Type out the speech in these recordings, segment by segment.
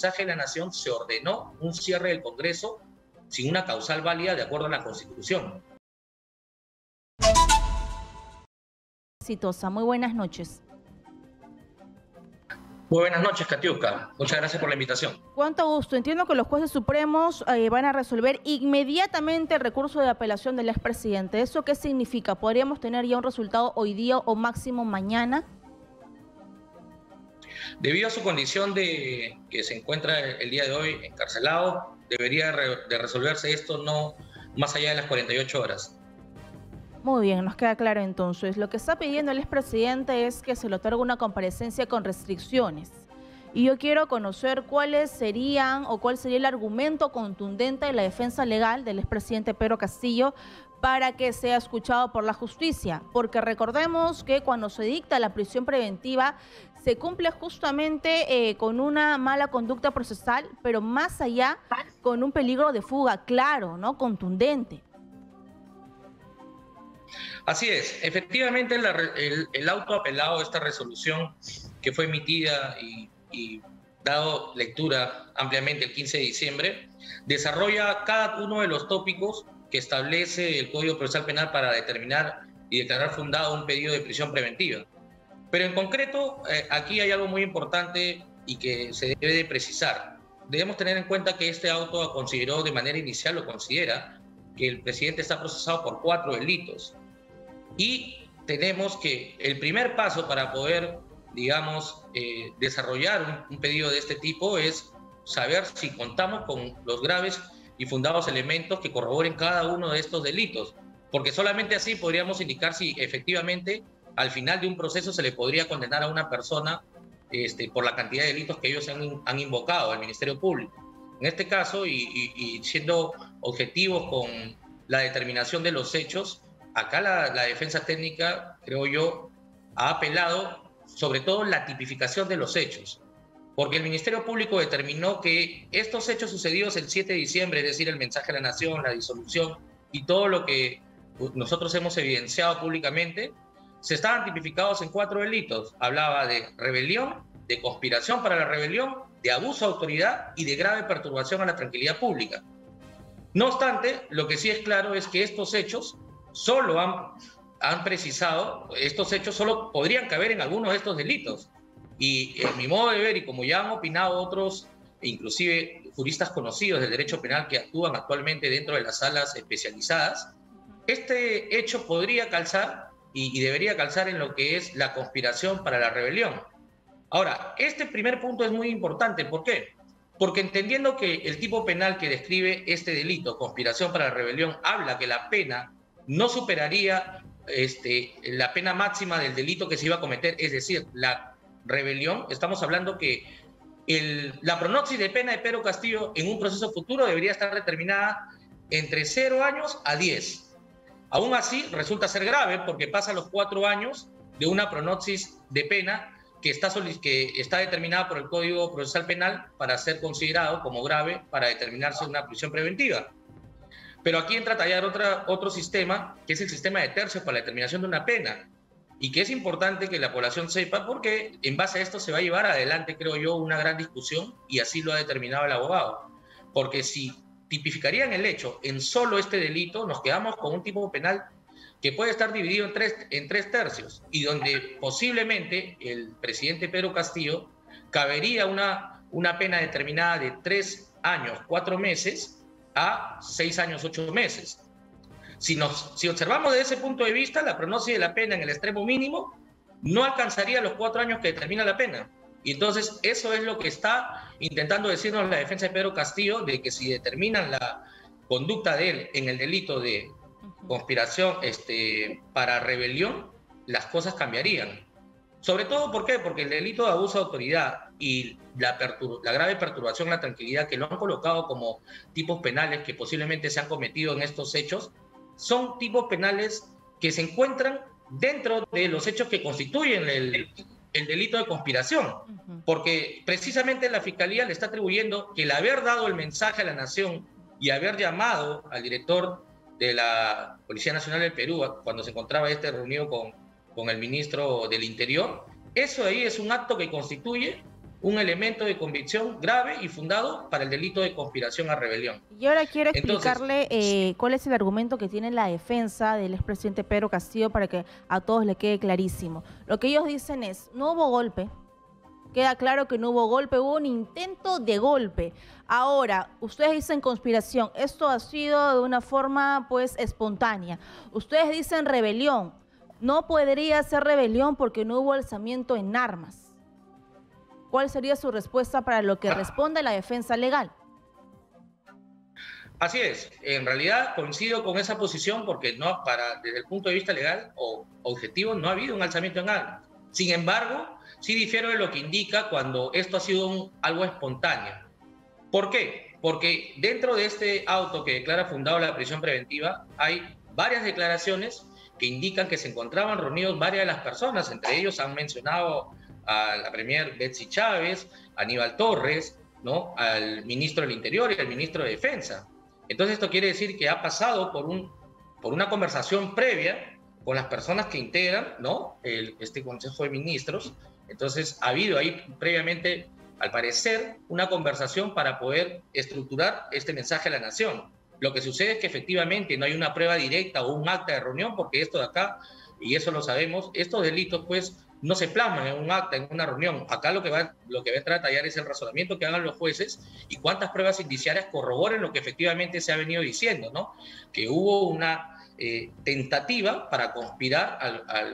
mensaje de la Nación se ordenó un cierre del Congreso sin una causal válida de acuerdo a la Constitución. Exitosa. Muy buenas noches. Muy buenas noches, Katiuska. Muchas gracias por la invitación. Cuánto gusto. Entiendo que los jueces supremos van a resolver inmediatamente el recurso de apelación del expresidente. ¿Eso qué significa? ¿Podríamos tener ya un resultado hoy día o máximo mañana? Debido a su condición de que se encuentra el día de hoy encarcelado, debería de resolverse esto no más allá de las 48 horas. Muy bien, nos queda claro entonces. Lo que está pidiendo el expresidente es que se le otorgue una comparecencia con restricciones. Y yo quiero conocer cuáles serían o cuál sería el argumento contundente de la defensa legal del expresidente Pedro Castillo para que sea escuchado por la justicia. Porque recordemos que cuando se dicta la prisión preventiva se cumple justamente con una mala conducta procesal, pero más allá con un peligro de fuga claro, ¿no? Contundente. Así es, efectivamente el auto apelado a esta resolución que fue emitida y dado lectura ampliamente el 15 de diciembre, desarrolla cada uno de los tópicos que establece el Código Procesal Penal para determinar y declarar fundado un pedido de prisión preventiva. Pero en concreto, aquí hay algo muy importante y que se debe de precisar. Debemos tener en cuenta que este auto consideró de manera inicial, o considera, que el presidente está procesado por 4 delitos. Y tenemos que el primer paso para poder, digamos, desarrollar un pedido de este tipo es saber si contamos con los graves y fundados elementos que corroboren cada uno de estos delitos, porque solamente así podríamos indicar si efectivamente al final de un proceso se le podría condenar a una persona por la cantidad de delitos que ellos han invocado al Ministerio Público. En este caso, y siendo objetivos con la determinación de los hechos, acá la defensa técnica, creo yo, ha apelado sobre todo la tipificación de los hechos, porque el Ministerio Público determinó que estos hechos sucedidos el 7 de diciembre, es decir, el mensaje a la Nación, la disolución y todo lo que nosotros hemos evidenciado públicamente, se estaban tipificados en 4 delitos. Hablaba de rebelión, de conspiración para la rebelión, de abuso de autoridad y de grave perturbación a la tranquilidad pública. No obstante, lo que sí es claro es que estos hechos solo han precisado, estos hechos solo podrían caber en algunos de estos delitos. Y en mi modo de ver, y como ya han opinado otros, inclusive juristas conocidos del derecho penal que actúan actualmente dentro de las salas especializadas, este hecho podría calzar y debería calzar en lo que es la conspiración para la rebelión. Ahora, este primer punto es muy importante. ¿Por qué? Porque entendiendo que el tipo penal que describe este delito, conspiración para la rebelión, habla que la pena no superaría la pena máxima del delito que se iba a cometer, es decir, la rebelión. Estamos hablando que la pronosis de pena de Pedro Castillo en un proceso futuro debería estar determinada entre 0 años a 10. Aún así, resulta ser grave porque pasa los 4 años de una pronosis de pena que está determinada por el Código Procesal Penal para ser considerado como grave para determinarse una prisión preventiva. Pero aquí entra a tallar otro sistema, que es el sistema de tercios para la determinación de una pena, y que es importante que la población sepa, porque en base a esto se va a llevar adelante, creo yo, una gran discusión, y así lo ha determinado el abogado. Porque si tipificarían el hecho en solo este delito, nos quedamos con un tipo penal que puede estar dividido en tres tercios, y donde posiblemente el presidente Pedro Castillo cabería una pena determinada de 3 años, 4 meses, a 6 años, 8 meses. Si observamos desde ese punto de vista, la pronosis de la pena en el extremo mínimo no alcanzaría los 4 años que determina la pena. Y entonces eso es lo que está intentando decirnos la defensa de Pedro Castillo, de que si determinan la conducta de él en el delito de conspiración para rebelión, las cosas cambiarían. Sobre todo, ¿por qué? Porque el delito de abuso de autoridad y la grave perturbación a la tranquilidad, que lo han colocado como tipos penales que posiblemente se han cometido en estos hechos, son tipos penales que se encuentran dentro de los hechos que constituyen el delito de conspiración. Porque precisamente la Fiscalía le está atribuyendo que el haber dado el mensaje a la Nación y haber llamado al director de la Policía Nacional del Perú cuando se encontraba reunido con el ministro del Interior, eso ahí es un acto que constituye un elemento de convicción grave y fundado para el delito de conspiración a rebelión. Y ahora quiero Entonces, explicarle cuál es el argumento que tiene la defensa del expresidente Pedro Castillo para que a todos le quede clarísimo. Lo que ellos dicen es, no hubo golpe. Queda claro que no hubo golpe, hubo un intento de golpe. Ahora, ustedes dicen conspiración, esto ha sido de una forma pues espontánea. Ustedes dicen rebelión, no podría ser rebelión porque no hubo alzamiento en armas. ¿Cuál sería su respuesta para lo que responde la defensa legal? Así es, en realidad coincido con esa posición porque desde el punto de vista legal o objetivo no ha habido un alzamiento en armas. Sin embargo, sí difiero de lo que indica cuando esto ha sido algo espontáneo. ¿Por qué? Porque dentro de este auto que declara fundado la prisión preventiva hay varias declaraciones que indican que se encontraban reunidos varias de las personas. Entre ellos han mencionado a la premier Betsy Chávez, a Aníbal Torres, ¿no?, al ministro del Interior y al ministro de Defensa. Entonces esto quiere decir que ha pasado por una conversación previa con las personas que integran, ¿no?, este Consejo de Ministros. Entonces ha habido ahí previamente, al parecer, una conversación para poder estructurar este mensaje a la nación. Lo que sucede es que efectivamente no hay una prueba directa o un acta de reunión, porque esto de acá, y eso lo sabemos, estos delitos pues no se plasman en un acta, en una reunión. Acá lo que va a entrar a tallar es el razonamiento que hagan los jueces y cuántas pruebas indiciarias corroboren lo que efectivamente se ha venido diciendo, ¿no?, que hubo una tentativa para conspirar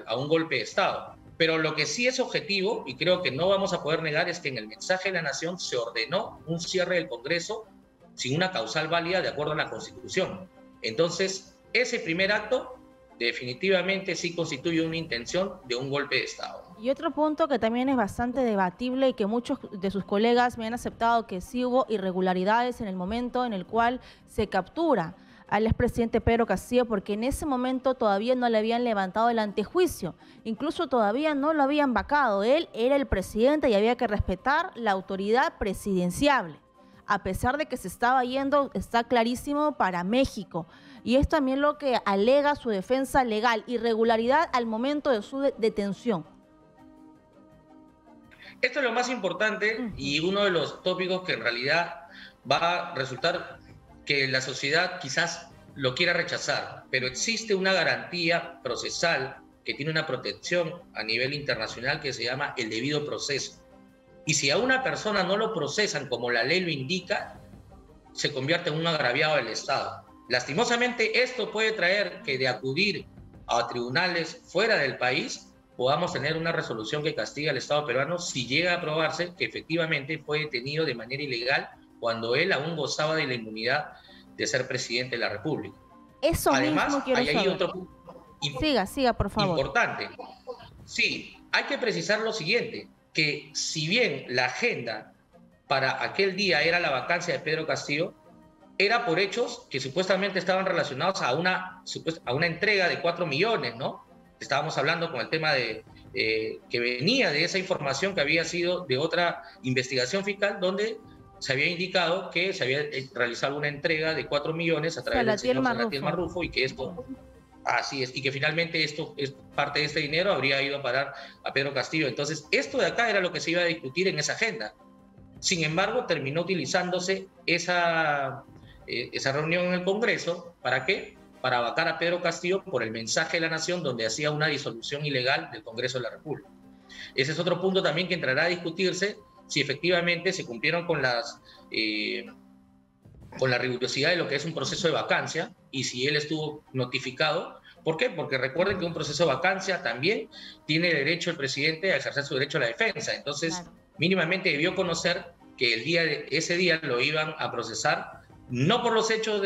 a un golpe de Estado. Pero lo que sí es objetivo, y creo que no vamos a poder negar, es que en el mensaje de la Nación se ordenó un cierre del Congreso sin una causal válida de acuerdo a la Constitución. Entonces, ese primer acto definitivamente sí constituye una intención de un golpe de Estado. Y otro punto que también es bastante debatible y que muchos de sus colegas me han aceptado que sí hubo irregularidades en el momento en el cual se captura al expresidente Pedro Castillo, porque en ese momento todavía no le habían levantado el antejuicio, incluso todavía no lo habían vacado. Él era el presidente y había que respetar la autoridad presidenciable, a pesar de que se estaba yendo, está clarísimo, para México. Y es también lo que alega su defensa legal, irregularidad al momento de su detención. Esto es lo más importante y uno de los tópicos que en realidad va a resultar que la sociedad quizás lo quiera rechazar, pero existe una garantía procesal que tiene una protección a nivel internacional que se llama el debido proceso. Y si a una persona no lo procesan como la ley lo indica, se convierte en un agraviado del Estado. Lastimosamente, esto puede traer que de acudir a tribunales fuera del país podamos tener una resolución que castigue al Estado peruano si llega a probarse que efectivamente fue detenido de manera ilegal cuando él aún gozaba de la inmunidad de ser presidente de la República. Eso Además, mismo quiero hay ahí saber. otro punto Siga, por favor. importante. Sí, hay que precisar lo siguiente, que si bien la agenda para aquel día era la vacancia de Pedro Castillo, era por hechos que supuestamente estaban relacionados a una entrega de 4 millones, ¿no? Estábamos hablando con el tema de que venía de esa información que había sido de otra investigación fiscal donde se había indicado que se había realizado una entrega de 4 millones a través del señor Salatiel Marrufo y que esto, así es, y que finalmente parte de este dinero habría ido a parar a Pedro Castillo. Entonces, esto de acá era lo que se iba a discutir en esa agenda. Sin embargo, terminó utilizándose esa reunión en el Congreso, ¿para qué? Para vacar a Pedro Castillo por el mensaje de la Nación donde hacía una disolución ilegal del Congreso de la República. Ese es otro punto también que entrará a discutirse si efectivamente se cumplieron con la rigurosidad de lo que es un proceso de vacancia y si él estuvo notificado. ¿Por qué? Porque recuerden que un proceso de vacancia también tiene derecho el presidente a ejercer su derecho a la defensa. Entonces, claro, mínimamente debió conocer que ese día lo iban a procesar, no por los hechos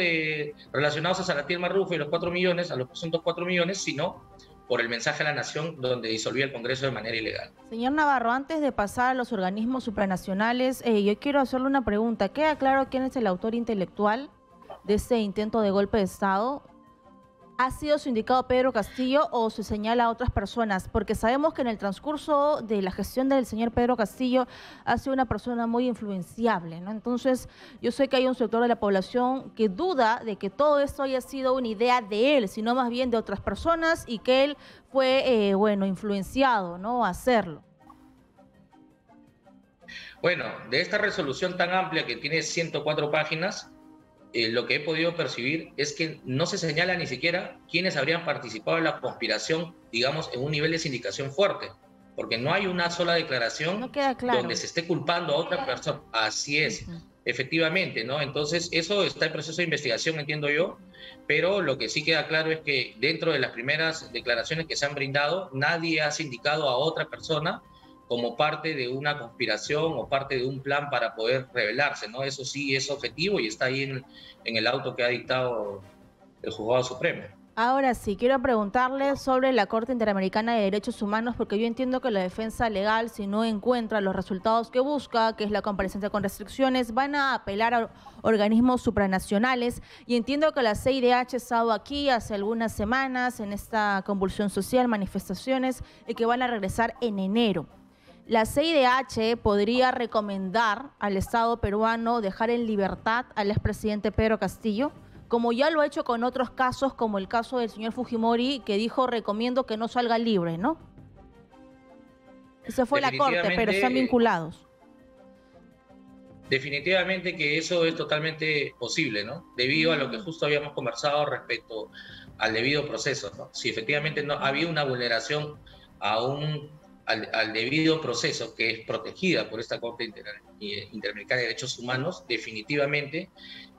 relacionados a Salatiel Marrufo y los 4 millones, a los presuntos 4 millones, sino por el mensaje a la Nación donde disolvía el Congreso de manera ilegal. Señor Navarro, antes de pasar a los organismos supranacionales, yo quiero hacerle una pregunta. ¿Queda claro quién es el autor intelectual de ese intento de golpe de Estado? ¿Ha sido su indicado Pedro Castillo o se señala a otras personas? Porque sabemos que en el transcurso de la gestión del señor Pedro Castillo ha sido una persona muy influenciable, ¿no? Entonces, yo sé que hay un sector de la población que duda de que todo esto haya sido una idea de él, sino más bien de otras personas y que él fue, influenciado, ¿no?, a hacerlo. Bueno, de esta resolución tan amplia que tiene 104 páginas, lo que he podido percibir es que no se señala ni siquiera quiénes habrían participado en la conspiración, digamos, en un nivel de sindicación fuerte, porque no hay una sola declaración No queda donde claro. se esté culpando a otra persona. Así es, efectivamente, ¿no? Entonces, eso está en proceso de investigación, entiendo yo, pero lo que sí queda claro es que dentro de las primeras declaraciones que se han brindado, nadie ha sindicado a otra persona como parte de una conspiración o parte de un plan para poder rebelarse, ¿no? Eso sí es objetivo y está ahí en el auto que ha dictado el Juzgado Supremo. Ahora sí, quiero preguntarle sobre la Corte Interamericana de Derechos Humanos, porque yo entiendo que la defensa legal, si no encuentra los resultados que busca, que es la comparecencia con restricciones, van a apelar a organismos supranacionales. Y entiendo que la CIDH ha estado aquí hace algunas semanas en esta convulsión social, manifestaciones, y que van a regresar en enero. La CIDH podría recomendar al Estado peruano dejar en libertad al expresidente Pedro Castillo, como ya lo ha hecho con otros casos, como el caso del señor Fujimori, que dijo recomiendo que no salga libre, ¿no? Esa fue la Corte, pero están vinculados. Definitivamente que eso es totalmente posible, ¿no? Debido a lo que justo habíamos conversado respecto al debido proceso, ¿no? Si efectivamente no había una vulneración al debido proceso que es protegida por esta Corte Interamericana de Derechos Humanos, definitivamente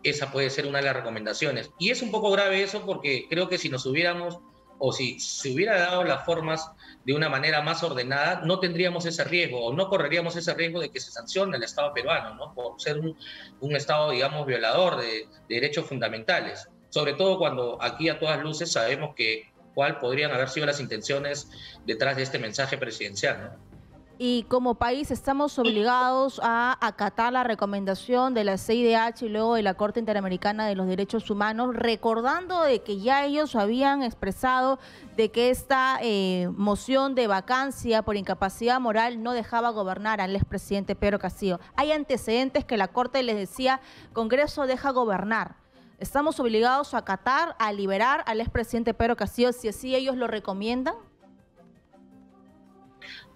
esa puede ser una de las recomendaciones. Y es un poco grave eso porque creo que si nos hubiéramos, o si se hubiera dado las formas de una manera más ordenada, no tendríamos ese riesgo, o no correríamos ese riesgo de que se sancione el Estado peruano, ¿no? Por ser un Estado, digamos, violador de derechos fundamentales. Sobre todo cuando aquí a todas luces sabemos cuál podrían haber sido las intenciones detrás de este mensaje presidencial, ¿no? Y como país estamos obligados a acatar la recomendación de la CIDH y luego de la Corte Interamericana de los Derechos Humanos, recordando de que ya ellos habían expresado de que esta moción de vacancia por incapacidad moral no dejaba gobernar al expresidente Pedro Castillo. Hay antecedentes que la Corte les decía, Congreso deja gobernar. ¿Estamos obligados a acatar, a liberar al expresidente Pedro Castillo si así ellos lo recomiendan?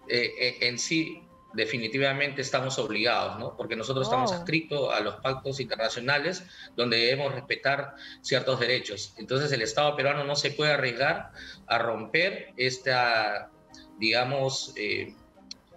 En sí, definitivamente estamos obligados, ¿no? Porque nosotros estamos adscritos a los pactos internacionales donde debemos respetar ciertos derechos. Entonces, el Estado peruano no se puede arriesgar a romper esta, digamos,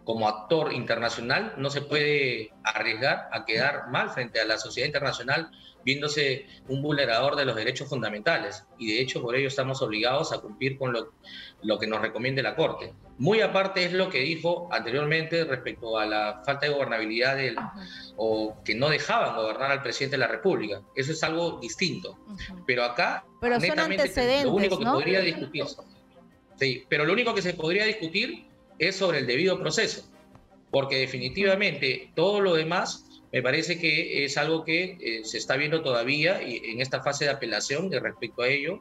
como actor internacional, no se puede arriesgar a quedar mal frente a la sociedad internacional viéndose un vulnerador de los derechos fundamentales. Y de hecho, por ello estamos obligados a cumplir con lo que nos recomiende la Corte. Muy aparte es lo que dijo anteriormente respecto a la falta de gobernabilidad o que no dejaban gobernar al presidente de la República. Eso es algo distinto. Pero acá, pero netamente, son antecedentes, lo único que ¿no? podría discutir, sí, pero lo único que se podría discutir es sobre el debido proceso, porque definitivamente todo lo demás me parece que es algo que se está viendo todavía y en esta fase de apelación de respecto a ello.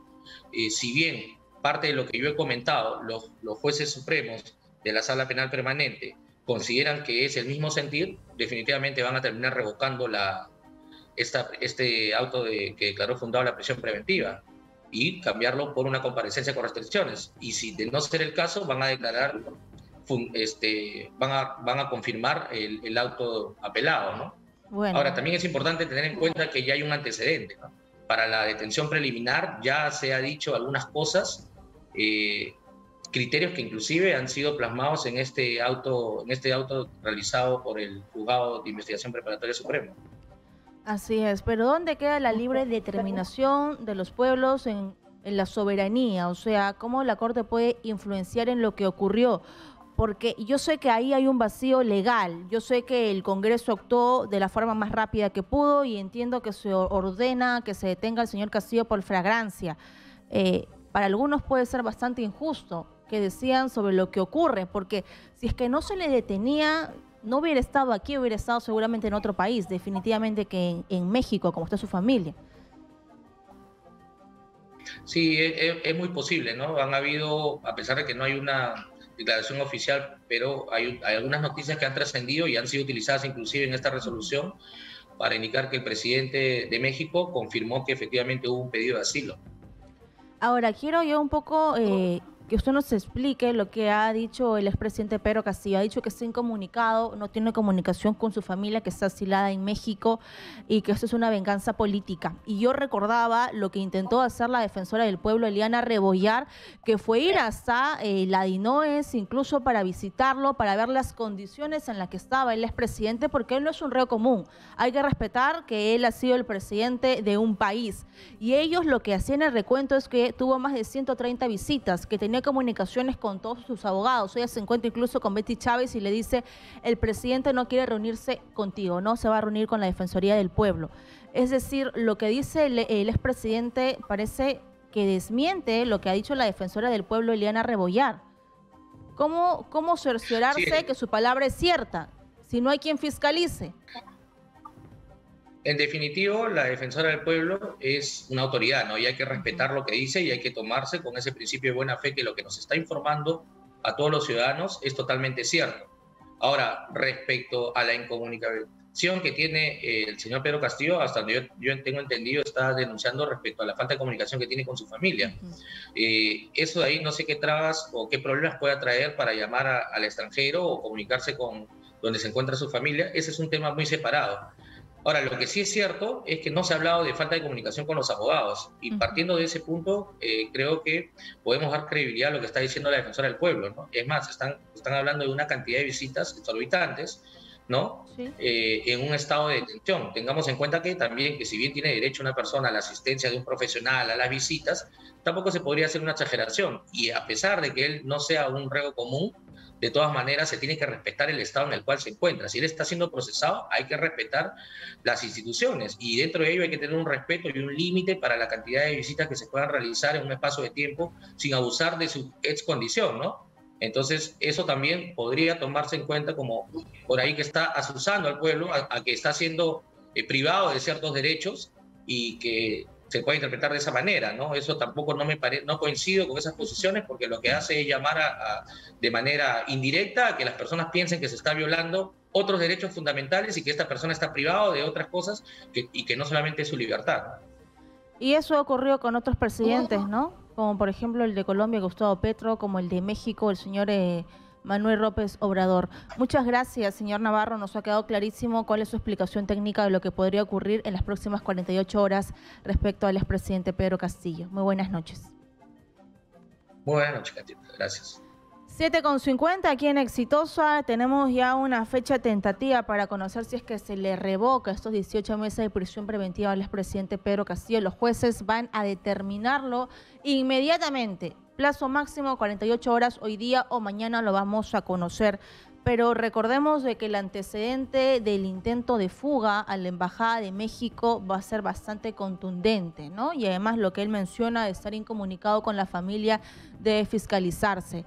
Si bien parte de lo que yo he comentado, los jueces supremos de la Sala Penal Permanente consideran que es el mismo sentir, definitivamente van a terminar revocando este auto que declaró fundado la prisión preventiva y cambiarlo por una comparecencia con restricciones. Y si de no ser el caso, van a declarar, van a confirmar el auto apelado, ¿no? Bueno. Ahora, también es importante tener en cuenta que ya hay un antecedente, ¿no? Para la detención preliminar ya se ha dicho algunas cosas, criterios que inclusive han sido plasmados en este auto realizado por el Juzgado de Investigación Preparatoria Supremo. Así es, pero ¿dónde queda la libre determinación de los pueblos en la soberanía? O sea, ¿cómo la Corte puede influenciar en lo que ocurrió? Porque yo sé que ahí hay un vacío legal, yo sé que el Congreso actuó de la forma más rápida que pudo y entiendo que se ordena que se detenga al señor Castillo por flagrancia. Para algunos puede ser bastante injusto que decían sobre lo que ocurre, porque si es que no se le detenía, no hubiera estado aquí, hubiera estado seguramente en otro país, definitivamente que en México, como está su familia. Sí, es muy posible, ¿no? Han habido, a pesar de que no hay una declaración oficial, pero hay algunas noticias que han trascendido y han sido utilizadas inclusive en esta resolución para indicar que el presidente de México confirmó que efectivamente hubo un pedido de asilo. Ahora, quiero yo un poco que usted nos explique lo que ha dicho el expresidente Pedro Castillo. Ha dicho que está incomunicado, no tiene comunicación con su familia que está asilada en México y que esto es una venganza política. Y yo recordaba lo que intentó hacer la defensora del pueblo, Eliana Rebollar, que fue ir hasta la DINOES, incluso para visitarlo, para ver las condiciones en las que estaba el expresidente, porque él no es un reo común. Hay que respetar que él ha sido el presidente de un país. Y ellos lo que hacían el recuento es que tuvo más de 130 visitas, que tenía comunicaciones con todos sus abogados. Ella se encuentra incluso con Betty Chávez y le dice: el presidente no quiere reunirse contigo, no se va a reunir con la Defensoría del Pueblo. Es decir, lo que dice el expresidente parece que desmiente lo que ha dicho la defensora del pueblo, Eliana Rebollar. ¿Cómo cerciorarse que su palabra es cierta si no hay quien fiscalice? En definitivo, la defensora del pueblo es una autoridad, ¿no? Y hay que respetar lo que dice y hay que tomarse con ese principio de buena fe que lo que nos está informando a todos los ciudadanos es totalmente cierto. Ahora, respecto a la incomunicación que tiene el señor Pedro Castillo, hasta donde yo tengo entendido, está denunciando respecto a la falta de comunicación que tiene con su familia. Eso de ahí no sé qué trabas o qué problemas pueda traer para llamar al extranjero o comunicarse con donde se encuentra su familia. Ese es un tema muy separado. Ahora, lo que sí es cierto es que no se ha hablado de falta de comunicación con los abogados y partiendo de ese punto creo que podemos dar credibilidad a lo que está diciendo la defensora del pueblo, ¿no? Es más, están hablando de una cantidad de visitas exorbitantes, ¿no? Sí. En un estado de detención. Tengamos en cuenta que también, que si bien tiene derecho una persona a la asistencia de un profesional, a las visitas, tampoco se podría hacer una exageración. Y a pesar de que él no sea un reo común, de todas maneras se tiene que respetar el estado en el cual se encuentra. Si él está siendo procesado, hay que respetar las instituciones y dentro de ello hay que tener un respeto y un límite para la cantidad de visitas que se puedan realizar en un espacio de tiempo sin abusar de su ex condición, ¿no? Entonces, eso también podría tomarse en cuenta como por ahí que está asusando al pueblo a que está siendo privado de ciertos derechos y que se puede interpretar de esa manera, ¿no? Eso tampoco no coincido con esas posiciones porque lo que hace es llamar de manera indirecta a que las personas piensen que se está violando otros derechos fundamentales y que esta persona está privada de otras cosas y que no solamente es su libertad. Y eso ha ocurrido con otros presidentes, ¿no? Como por ejemplo el de Colombia, Gustavo Petro, como el de México, el señor Manuel López Obrador. Muchas gracias, señor Navarro. Nos ha quedado clarísimo cuál es su explicación técnica de lo que podría ocurrir en las próximas 48 horas respecto al expresidente Pedro Castillo. Muy buenas noches. Muy buenas noches, Catita. Gracias. 7:50 aquí en Exitosa. Tenemos ya una fecha tentativa para conocer si es que se le revoca estos 18 meses de prisión preventiva al expresidente Pedro Castillo. Los jueces van a determinarlo inmediatamente. Plazo máximo 48 horas, hoy día o mañana lo vamos a conocer. Pero recordemos de que el antecedente del intento de fuga a la Embajada de México va a ser bastante contundente, ¿no? Y además lo que él menciona de estar incomunicado con la familia debe fiscalizarse.